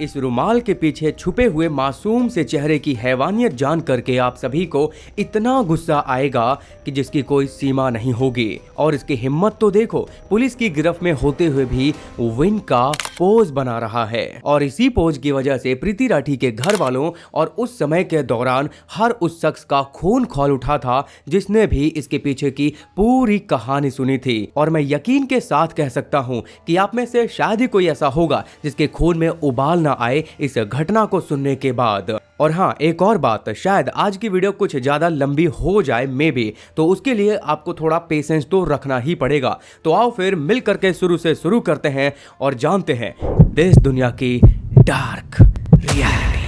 इस रुमाल के पीछे छुपे हुए मासूम से चेहरे की हैवानियत जान करके आप सभी को इतना गुस्सा आएगा कि जिसकी कोई सीमा नहीं होगी। और इसकी हिम्मत तो देखो, पुलिस की गिरफ्त में होते हुए भी विन का पोज बना रहा है। और इसी पोज की वजह से प्रीति राठी के घर वालों और उस समय के दौरान हर उस शख्स का खून खौल उठा था जिसने भी इसके पीछे की पूरी कहानी सुनी थी। और मैं यकीन के साथ कह सकता हूं कि आप में से शायद ही कोई ऐसा होगा जिसके खून में उबाल ना आए इस घटना को सुनने के बाद। और हाँ, एक और बात, शायद आज की वीडियो कुछ ज्यादा लंबी हो जाए मे बी, तो उसके लिए आपको थोड़ा पेशेंस तो रखना ही पड़ेगा। तो आओ फिर मिल करके शुरू से शुरू करते हैं और जानते हैं देश दुनिया की डार्क रियलिटी।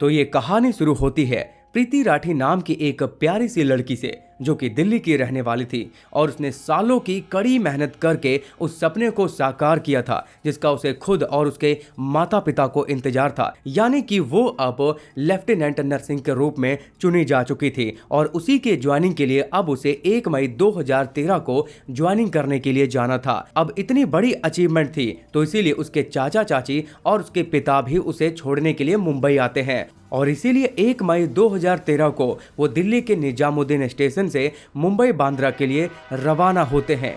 तो ये कहानी शुरू होती है प्रीति राठी नाम की एक प्यारी सी लड़की से जो कि दिल्ली की रहने वाली थी। और उसने सालों की कड़ी मेहनत करके उस सपने को साकार किया था जिसका उसे खुद और उसके माता पिता को इंतजार था, यानी कि वो अब लेफ्टिनेंट नर्सिंग के रूप में चुनी जा चुकी थी। और उसी के ज्वाइनिंग के लिए अब उसे 1 मई 2013 को ज्वाइनिंग करने के लिए जाना था। अब इतनी बड़ी अचीवमेंट थी तो इसीलिए उसके चाचा चाची और उसके पिता भी उसे छोड़ने के लिए मुंबई आते हैं। और इसीलिए 1 मई 2013 को वो दिल्ली के निजामुद्दीन स्टेशन से मुंबई बांद्रा के लिए रवाना होते हैं।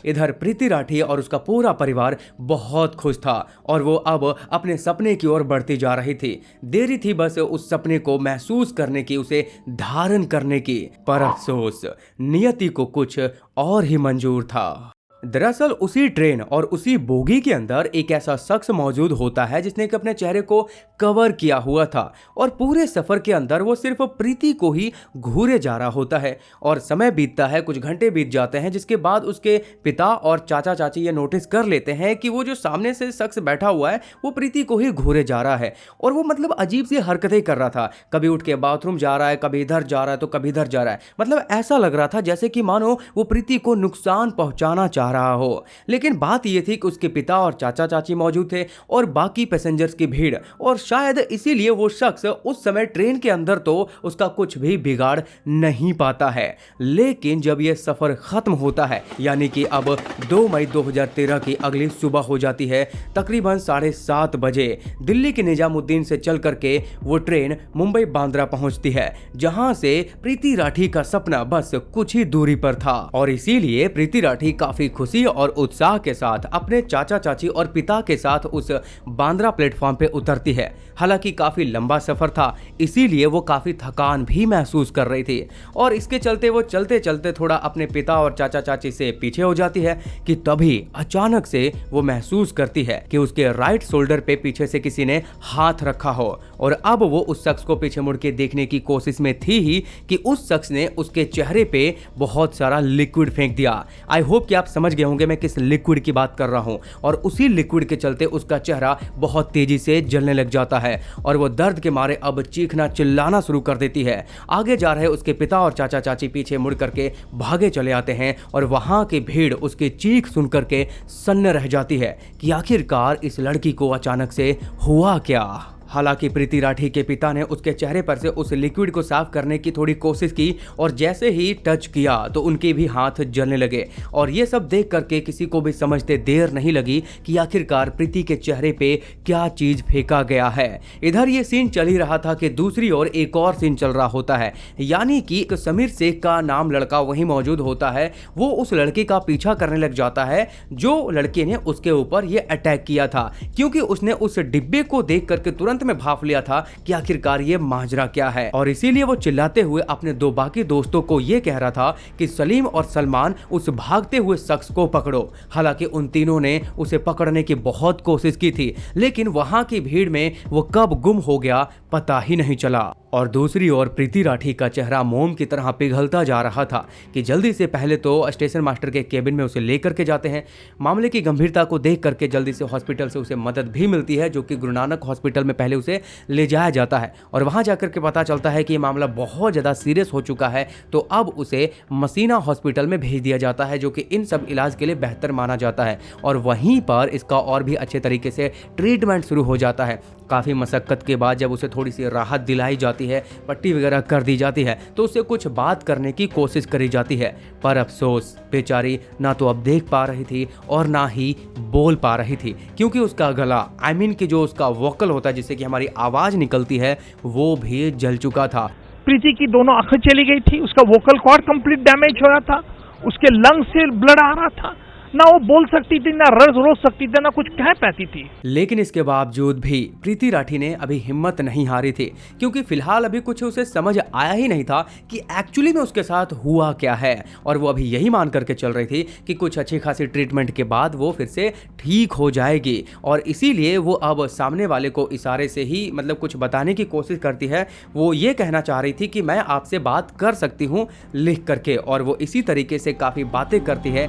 इधर प्रीति राठी और उसका पूरा परिवार बहुत खुश था और वो अब अपने सपने की ओर बढ़ती जा रही थी। देरी थी बस उस सपने को महसूस करने की, उसे धारण करने की। पर अफसोस, नियति को कुछ और ही मंजूर था। दरअसल उसी ट्रेन और उसी बोगी के अंदर एक ऐसा शख्स मौजूद होता है जिसने कि अपने चेहरे को कवर किया हुआ था और पूरे सफर के अंदर वो सिर्फ प्रीति को ही घूरे जा रहा होता है। और समय बीतता है, कुछ घंटे बीत जाते हैं, जिसके बाद उसके पिता और चाचा चाची ये नोटिस कर लेते हैं कि वो जो सामने से शख्स बैठा हुआ है वो प्रीति को ही घूरे जा रहा है। और वो मतलब अजीब सी हरकतें कर रहा था, कभी उठ के बाथरूम जा रहा है, कभी इधर जा रहा है तो कभी इधर जा रहा है। मतलब ऐसा लग रहा था जैसे कि मानो वो प्रीति को नुकसान पहुंचाना चाह रहा हो। लेकिन बात यह थी कि उसके पिता और चाचा चाची मौजूद थे और बाकी पैसेंजर्स की भीड़, और शायद इसीलिए वो शख्स उस समय ट्रेन के अंदर तो उसका कुछ भी बिगाड़ नहीं पाता है। लेकिन जब यह सफर खत्म होता है, यानी कि अब 2 मई 2013 की अगली सुबह हो जाती है, तकरीबन 7:30 बजे दिल्ली के निजामुद्दीन से चल करके वो ट्रेन मुंबई बांद्रा पहुंचती है, जहां से प्रीति राठी का सपना बस कुछ ही दूरी पर था। और इसीलिए प्रीति राठी काफी खुशी और उत्साह के साथ अपने चाचा चाची और पिता के साथ उस बांद्रा प्लेटफॉर्म पे उतरती है। हालांकि काफी लंबा सफर था, इसीलिए वो काफी थकान भी महसूस कर रही थी। और इसके चलते वो चलते चलते थोड़ा अपने पिता और चाचा चाची से पीछे हो जाती है कि तभी अचानक से वो महसूस करती है कि उसके राइट शोल्डर पे पीछे से किसी ने हाथ रखा हो। और अब वो उस शख्स को पीछे मुड़ के देखने की कोशिश में थी ही कि उस शख्स ने उसके चेहरे पे बहुत सारा लिक्विड फेंक दिया। आई होप कि आप समझ गए होंगे मैं किस लिक्विड की बात कर रहा हूं। और उसी लिक्विड के चलते उसका चेहरा बहुत तेजी से जलने लग जाता है और वो दर्द के मारे अब चीखना चिल्लाना शुरू कर देती है। आगे जा रहे उसके पिता और चाचा चाची पीछे मुड़ करके भागे चले आते हैं और वहां की भीड़ उसकी चीख सुन करके सन्न रह जाती है कि आखिरकार इस लड़की को अचानक से हुआ क्या। हालांकि प्रीति राठी के पिता ने उसके चेहरे पर से उस लिक्विड को साफ करने की थोड़ी कोशिश की और जैसे ही टच किया तो उनके भी हाथ जलने लगे। और ये सब देख करके किसी को भी समझते देर नहीं लगी कि आखिरकार प्रीति के चेहरे पे क्या चीज फेंका गया है। इधर ये सीन चल ही रहा था कि दूसरी ओर एक और सीन चल रहा होता है, यानी कि समीर शेख का नाम लड़का वहीं मौजूद होता है। वो उस लड़के का पीछा करने लग जाता है जो लड़के ने उसके ऊपर ये अटैक किया था, क्योंकि उसने उस डिब्बे को देख करके तुरंत में भाप लिया था कि आखिरकार ये माजरा क्या है। और इसीलिए वो चिल्लाते हुए अपने 2 बाकी दोस्तों को ये कह रहा था कि सलीम और सलमान उस भागते हुए शख्स को पकड़ो। हालांकि उन तीनों ने उसे पकड़ने की बहुत कोशिश की थी, लेकिन वहां की भीड़ में वो कब गुम हो गया पता ही नहीं चला। और दूसरी ओर प्रीति राठी का चेहरा मोम की तरह पिघलता जा रहा था कि जल्दी से पहले तो स्टेशन मास्टर के केबिन में उसे लेकर के जाते हैं। मामले की गंभीरता को देख करके जल्दी से हॉस्पिटल से उसे मदद भी मिलती है, जो कि गुरु नानक हॉस्पिटल में पहले उसे ले जाया जाता है। और वहां जाकर के पता चलता है कि ये मामला बहुत ज़्यादा सीरियस हो चुका है, तो अब उसे मसीना हॉस्पिटल में भेज दिया जाता है, जो कि इन सब इलाज के लिए बेहतर माना जाता है। और वहीं पर इसका और भी अच्छे तरीके से ट्रीटमेंट शुरू हो जाता है। काफ़ी मशक्क़त के बाद जब उसे थोड़ी सी राहत दिलाई जाती है, पट्टी वगैरह कर दी जाती है, तो उससे कुछ बात करने की कोशिश करी जाती है। पर अफसोस बेचारी ना तो अब देख पा रही थी और ना ही बोल पा रही थी, क्योंकि उसका गला कि जो उसका वोकल होता है जिससे कि हमारी आवाज़ निकलती है, वो भी जल चुका था। प्रीति की दोनों आंखें चली गई थी, उसका वोकल कॉर्ड कंप्लीट डैमेज हो रहा था, उसके लंग से ब्लड आ रहा था, ना वो बोल सकती थी, ना रोज सकती थी, ना कुछ कह पाती थी। लेकिन इसके बावजूद भी प्रीति राठी ने अभी हिम्मत नहीं हारी थी, क्योंकि फिलहाल अभी कुछ उसे समझ आया ही नहीं था कि एक्चुअली में उसके साथ हुआ क्या है। और वो अभी यही मान करके चल रही थी कि कुछ अच्छी खासी ट्रीटमेंट के बाद वो फिर से ठीक हो जाएगी, और इसीलिए वो अब सामने वाले को इशारे से ही मतलब कुछ बताने की कोशिश करती है। वो ये कहना चाह रही थी कि मैं आपसे बात कर सकती हूँ लिख करके, और वो इसी तरीके से काफ़ी बातें करती है।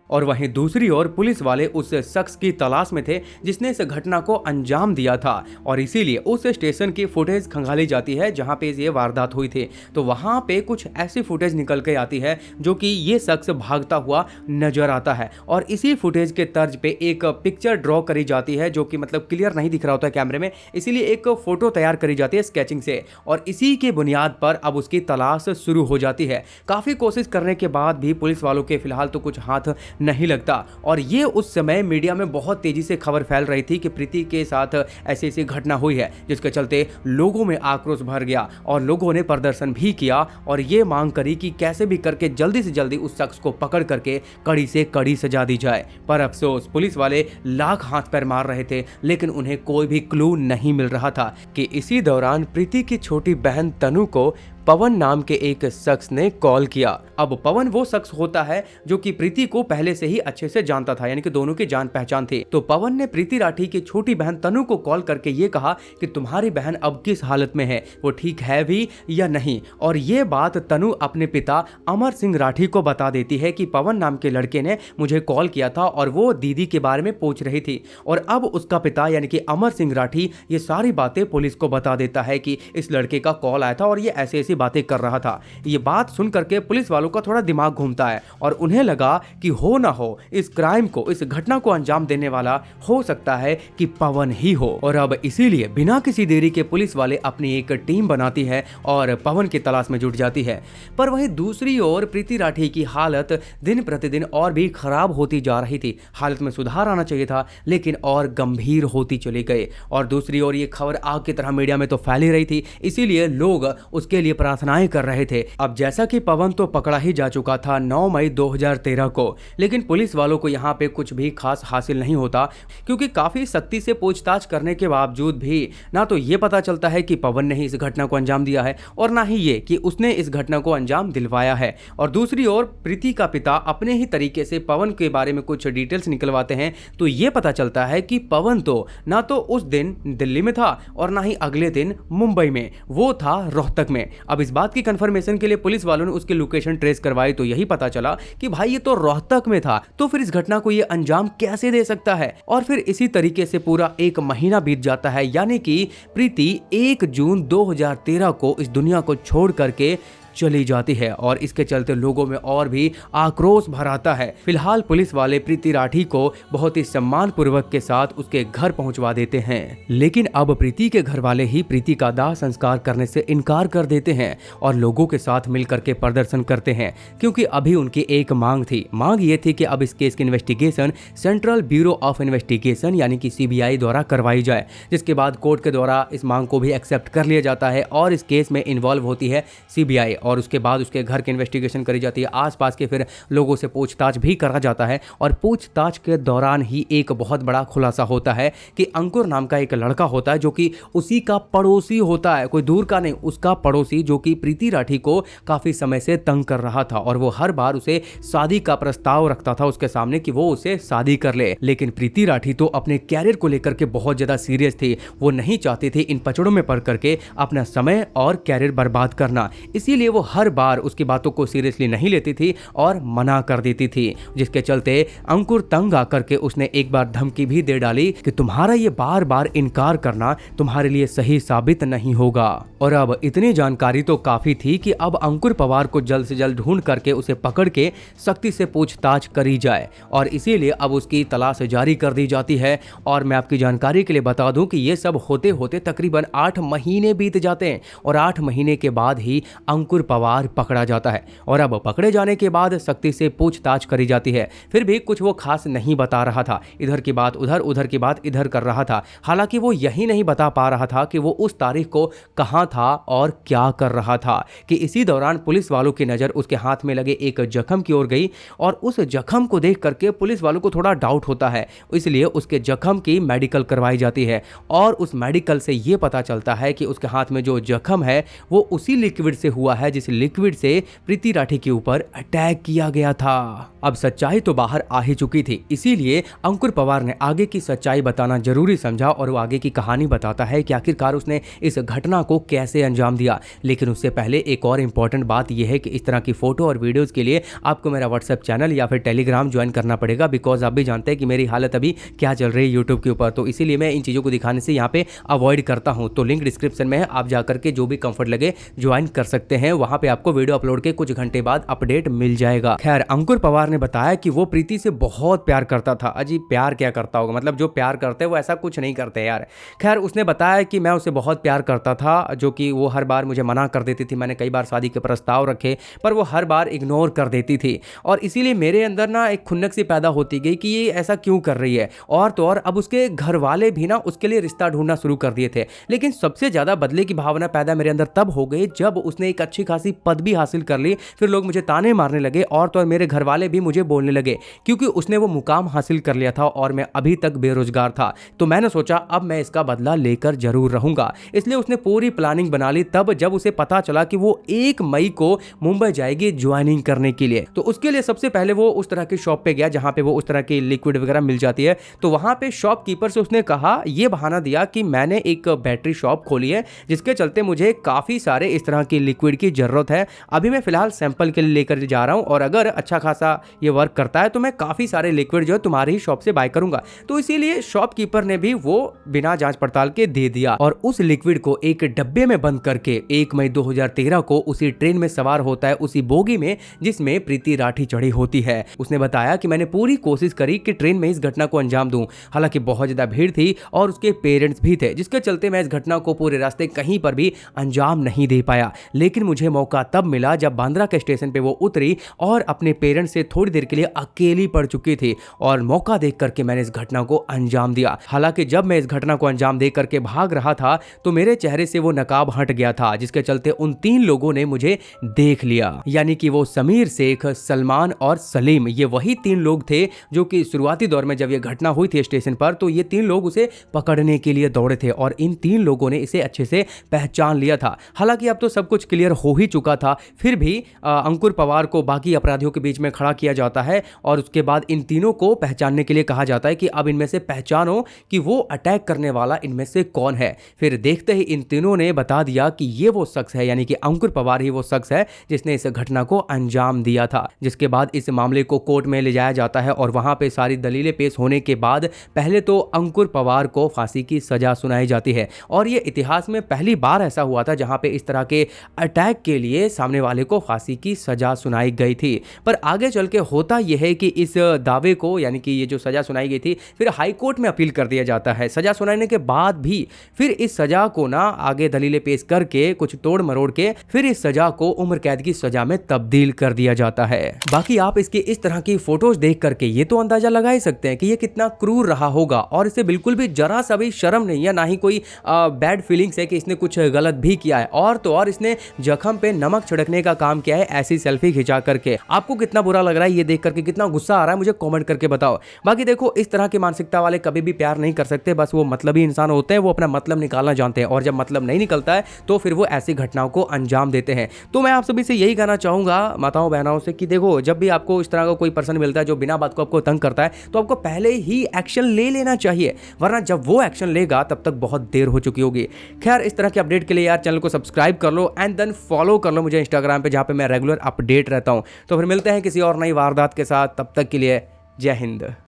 और वहीं दूसरी ओर पुलिस वाले उस शख्स की तलाश में थे जिसने इस घटना को अंजाम दिया था, और इसीलिए उस स्टेशन की फुटेज खंगाली जाती है जहां पे ये वारदात हुई थी। तो वहां पे कुछ ऐसी फुटेज निकल के आती है जो कि ये शख्स भागता हुआ नजर आता है, और इसी फुटेज के तर्ज पे एक पिक्चर ड्रॉ करी जाती है जो कि मतलब क्लियर नहीं दिख रहा होता है कैमरे में, इसीलिए एक फोटो तैयार करी जाती है स्केचिंग से, और इसी के बुनियाद पर अब उसकी तलाश शुरू हो जाती है। काफ़ी कोशिश करने के बाद भी पुलिस वालों के फिलहाल तो कुछ हाथ नहीं लगता, और ये उस समय मीडिया में बहुत तेजी से खबर फैल रही थी कि प्रीति के साथ ऐसी ऐसी घटना हुई है, जिसके चलते लोगों में आक्रोश भर गया और लोगों ने प्रदर्शन भी किया और ये मांग करी कि कैसे भी करके जल्दी से जल्दी उस शख्स को पकड़ करके कड़ी से कड़ी सजा दी जाए। पर अफसोस पुलिस वाले लाख हाथ पैर मार रहे थे, लेकिन उन्हें कोई भी क्लू नहीं मिल रहा था कि इसी दौरान प्रीति की छोटी बहन तनु को पवन नाम के एक शख्स ने कॉल किया। अब पवन वो शख्स होता है जो कि प्रीति को पहले से ही अच्छे से जानता था, यानी कि दोनों की जान पहचान थी। तो पवन ने प्रीति राठी की छोटी बहन तनु को कॉल करके ये कहा कि तुम्हारी बहन अब किस हालत में है, वो ठीक है भी या नहीं। और ये बात तनु अपने पिता अमर सिंह राठी को बता देती है कि पवन नाम के लड़के ने मुझे कॉल किया था और वो दीदी के बारे में पूछ रही थी। और अब उसका पिता यानी कि अमर सिंह राठी ये सारी बातें पुलिस को बता देता है कि इस लड़के का कॉल आया था और ये ऐसे ऐसी बातें कर रहा था। ये बात सुन करके पुलिस वालों का थोड़ा दिमाग घूमता है और उन्हें लगा कि हो ना हो इस क्राइम को, इस घटना को अंजाम देने वाला हो सकता है कि पवन ही हो। और अब इसीलिए बिना किसी देरी के पुलिस वाले अपनी एक टीम बनाती है और पवन की तलाश में जुट जाती है। पर वहीं दूसरी ओर प्रीति राठी की हालत दिन प्रतिदिन और भी खराब होती जा रही थी। हालत में सुधार आना चाहिए था, लेकिन और गंभीर होती चली गई। और दूसरी ओर ये खबर आग की तरह मीडिया में तो फैली रही थी, इसीलिए लोग उसके लिए प्रार्थनाएं कर रहे थे। अब जैसा कि पवन तो पकड़ा ही जा चुका था 9 मई 2013 को, लेकिन पुलिस वालों को यहाँ पे कुछ भी खास हासिल नहीं होता, क्योंकि काफी सख्ती से पूछताछ करने के बावजूद भी ना तो ये पता चलता है कि पवन ने ही इस घटना को अंजाम दिया है और ना ही ये कि उसने इस घटना को अंजाम दिलवाया है। और दूसरी ओर प्रीति का पिता अपने ही तरीके से पवन के बारे में कुछ डिटेल्स निकलवाते हैं, तो ये पता चलता है कि पवन तो ना तो उस दिन दिल्ली में था और ना ही अगले दिन मुंबई में, वो था रोहतक में। अब इस बात की कंफर्मेशन के लिए पुलिस वालों ने उसकी लोकेशन ट्रेस करवाई, तो यही पता चला कि भाई ये तो रोहतक में था, तो फिर इस घटना को ये अंजाम कैसे दे सकता है। और फिर इसी तरीके से पूरा एक महीना बीत जाता है, यानी कि प्रीति 1 जून 2013 को इस दुनिया को छोड़ करके चली जाती है और इसके चलते लोगों में और भी आक्रोश भर आता है। फिलहाल पुलिस वाले प्रीति राठी को बहुत ही सम्मान पूर्वक के साथ उसके घर पहुंचवा देते हैं, लेकिन अब प्रीति के घर वाले ही प्रीति का दाह संस्कार करने से इनकार कर देते हैं और लोगों के साथ मिलकर के प्रदर्शन करते हैं, क्योंकि अभी उनकी एक मांग थी। मांग ये थी कि अब इस केस की investigation central bureau of investigation यानी कि CBI द्वारा करवाई जाए, जिसके बाद कोर्ट के द्वारा इस मांग को भी एक्सेप्ट कर लिया जाता है और इस केस में इन्वॉल्व होती है CBI। और उसके बाद उसके घर की इन्वेस्टिगेशन करी जाती है, आसपास के फिर लोगों से पूछताछ भी करा जाता है। और पूछताछ के दौरान ही एक बहुत बड़ा खुलासा होता है कि अंकुर नाम का एक लड़का होता है जो कि उसी का पड़ोसी होता है, कोई दूर का नहीं, उसका पड़ोसी, जो कि प्रीति राठी को काफी समय से तंग कर रहा था और वो हर बार उसे शादी का प्रस्ताव रखता था उसके सामने कि वो उसे शादी कर ले। लेकिन प्रीति राठी तो अपने कैरियर को लेकर के बहुत ज्यादा सीरियस थी, वो नहीं चाहती थी इन पचड़ों में पड़ करके अपना समय और कैरियर बर्बाद करना, इसीलिए वो हर बार उसकी बातों को सीरियसली नहीं लेती थी और मना कर देती थी, जिसके चलते अंकुर तंग आकर के उसने एक बार धमकी भी दे डाली कि तुम्हारा ये बार बार इनकार करना तुम्हारे लिए सही साबित नहीं होगा। और अब इतनी जानकारी तो काफी थी कि अब अंकुर पवार को जल्द से जल्द ढूंढ करके उसे पकड़ के सख्ती से पूछताछ करी जाए, और इसीलिए अब उसकी तलाश जारी कर दी जाती है। और मैं आपकी जानकारी के लिए बता दूं कि ये सब होते होते तकरीबन 8 महीने बीत जाते हैं, और 8 महीने के बाद ही अंकुर पवार पकड़ा जाता है। और अब पकड़े जाने के बाद सख्ती से पूछताछ करी जाती है। फिर भी कुछ वो खास नहीं बता रहा था, इधर की बात उधर, उधर की बात इधर कर रहा था। हालांकि वो यही नहीं बता पा रहा था कि वो उस तारीख को कहां था और क्या कर रहा था, कि इसी दौरान पुलिस वालों की नजर उसके हाथ में लगे एक जख्म की ओर गई, और उस जख्म को देख करके पुलिस वालों को थोड़ा डाउट होता है, इसलिए उसके जख्म की मेडिकल करवाई जाती है। और उस मेडिकल से यह पता चलता है कि उसके हाथ में जो जख्म है वो उसी लिक्विड से हुआ है जिस लिक्विड से प्रीति राठी के ऊपर अटैक किया गया था। अब सच्चाई तो बाहर आ ही चुकी थी, इसीलिए अंकुर पवार ने आगे की सच्चाई बताना जरूरी समझा, और वो आगे की कहानी बताता है कि आखिरकार उसने इस घटना को कैसे अंजाम दिया। लेकिन उससे पहले एक और इंपॉर्टेंट बात यह है कि इस तरह की फोटो और वीडियोस के लिए आपको मेरा व्हाट्सएप चैनल या फिर टेलीग्राम ज्वाइन करना पड़ेगा, बिकॉज आप भी जानते हैं कि मेरी हालत अभी क्या चल रही है यूट्यूब के ऊपर, तो इसीलिए मैं इन चीज़ों को दिखाने से यहाँ पे अवॉइड करता हूँ। तो लिंक डिस्क्रिप्शन में है, आप जाकर के जो भी कंफर्ट लगे ज्वाइन कर सकते हैं, वहाँ पे आपको वीडियो अपलोड के कुछ घंटे बाद अपडेट मिल जाएगा। खैर, अंकुर पवार ने बताया कि वो प्रीति से बहुत प्यार करता था। अजी प्यार क्या करता होगा, मतलब जो प्यार करते हैं वो ऐसा कुछ नहीं करते यार। खैर, उसने बताया कि मैं उसे बहुत प्यार करता था, जो कि वो हर बार मुझे मना कर देती थी। मैंने कई बार शादी के प्रस्ताव रखे पर वो हर बार इग्नोर कर देती थी, और इसीलिए मेरे अंदर ना एक खुन्नक सी पैदा होती गई कि ये ऐसा क्यों कर रही है। और तो और अब उसके घर वाले भी ना उसके लिए रिश्ता ढूंढना शुरू कर दिए थे। लेकिन सबसे ज्यादा बदले की भावना पैदा मेरे अंदर तब हो गई जब उसने एक अच्छी खासी पद भी हासिल कर ली। फिर लोग मुझे ताने मारने लगे, और तो और मेरे घर वाले भी मुझे बोलने लगे, क्योंकि उसने वो मुकाम हासिल कर लिया था और मैं अभी तक बेरोजगार था। तो मैंने सोचा अब मैं इसका बदला लेकर जरूर रहूंगा। इसलिए उसने पूरी प्लानिंग बना ली तब जब उसे पता चला कि वो 1 मई को मुंबई जाएगी ज्वाइनिंग करने के लिए। तो उसके लिए सबसे पहले वो उस तरह की शॉप पे गया जहां पे वो उस तरह की लिक्विड वगैरह मिल जाती है। तो वहां पे शॉपकीपर से उसने कहा, ये बहाना दिया कि मैंने एक बैटरी शॉप खोली है जिसके चलते मुझे काफी सारे इस तरह की लिक्विड की जरूरत है। अभी मैं फिलहाल सैंपल के लिए लेकर जा रहा हूं, और अगर अच्छा खासा ये वर्क करता है तो मैं काफी सारे लिक्विड जो है तुम्हारी ही शॉप से बाय करूंगा। तो इसीलिए शॉपकीपर ने भी वो बिना जांच पड़ताल के दे दिया, और उस लिक्विड को एक डब्बे में बंद करके 1 मई 2013 को उसी ट्रेन में सवार होता है, उसी बोगी में जिसमें प्रीति राठी चढ़ी होती है। उसने बताया कि मैंने पूरी कोशिश करी कि ट्रेन में इस घटना को अंजाम दूं, हालांकि बहुत ज्यादा भीड़ थी और उसके पेरेंट्स भी थे, जिसके चलते मैं इस घटना को पूरे रास्ते कहीं पर भी अंजाम नहीं दे पाया। लेकिन मुझे मौका तब मिला जब बांद्रा के स्टेशन पे वो उतरी और अपने पेरेंट्स से थोड़ी देर के लिए अकेली पड़ चुकी थी, और मौका देख करके मैंने इस घटना को अंजाम दिया। हालांकि जब मैं इस घटना को अंजाम दे करके भाग रहा था तो मेरे चेहरे से वो नकाब हट गया था, जिसके चलते उन 3 लोगों ने मुझे देख लिया। यानी कि वो समीर शेख, सलमान और सलीम, ये वही 3 लोग थे जो कि शुरुआती दौर में जब ये घटना हुई थी स्टेशन पर, तो ये 3 लोग उसे पकड़ने के लिए दौड़े थे, और इन 3 लोगों ने इसे अच्छे से पहचान लिया था। हालांकि अब तो सब कुछ क्लियर हो ही चुका था, फिर भी अंकुर पवार को बाकी अपराधियों के बीच में खड़ा किया जाता है, और उसके बाद इन तीनों को पहचानने के लिए कहा जाता है कि अब इनमें से पहचानो कि वो अटैक करने वाला इनमें से कौन है। फिर देखते ही इन तीनों ने बता दिया कि ये वो शख्स है, यानी कि अंकुर पवार ही वो शख्स है जिसने इस घटना को अंजाम दिया था। जिसके बाद इस मामले को कोर्ट में ले जाया जाता है, और वहां पे सारी दलीलें पेश होने के बाद पहले तो अंकुर पवार को फांसी की सजा सुनाई जाती है, और ये इतिहास में पहली बार ऐसा हुआ था जहां पे इस तरह के अटैक के लिए सामने वाले को फांसी की सजा सुनाई गई थी। पर आगे चल के होता यह है कि इस दावे को, यानी कि ये जो सजा सुनाई गई थी, फिर हाई कोर्ट में अपील कर दिया जाता है। सजा सुनाने के बाद भी फिर इस सजा को ना आगे दलीलें पेश करके कुछ तोड़ मरोड़ के फिर इस सजा को उम्र कैद की सजा में तब्दील कर दिया जाता है। बाकी आप इसकी इस तरह की फोटोज देख करके ये तो अंदाजा लगा ही सकते हैं कि ये कितना क्रूर रहा होगा, और इसे बिल्कुल भी जरा सा भी शर्म नहीं है, ना ही कोई बैड फीलिंग्स है कि इसने कुछ गलत भी किया है। और तो और इसने जख्म पे नमक छिड़कने का काम किया है ऐसी सेल्फी खिंचा करके। आपको कितना बुरा लग रहा है ये देख करके, कितना गुस्सा आ रहा है, मुझे कमेंट करके बताओ। बाकी देखो, इस तरह की मानसिकता वाले कभी भी प्यार नहीं कर सकते, बस वो मतलबी इंसान होते हैं, वो अपना मतलब निकालना जानते हैं, और जब मतलब नहीं निकलता है तो फिर वो ऐसी घटनाओं को अंजाम देते हैं। तो मैं आप सभी से यही कहना चाहूंगा, माताओं बहनों से, कि देखो जब भी आपको इस तरह का कोई पर्सन मिलता है जो बिना बात को आपको तंग करता है, तो आपको पहले ही एक्शन ले लेना चाहिए, वरना जब वो एक्शन लेगा तब तक बहुत देर हो चुकी होगी। खैर, इस तरह के अपडेट के लिए यार चैनल को सब्सक्राइब कर लो, एंड देन फॉलो कर लो मुझे इंस्टाग्राम पे, जहाँ पे मैं रेगुलर अपडेट रहता हूँ। तो फिर मिलते हैं किसी और नई वारदात के साथ, तब तक के लिए जय हिंद।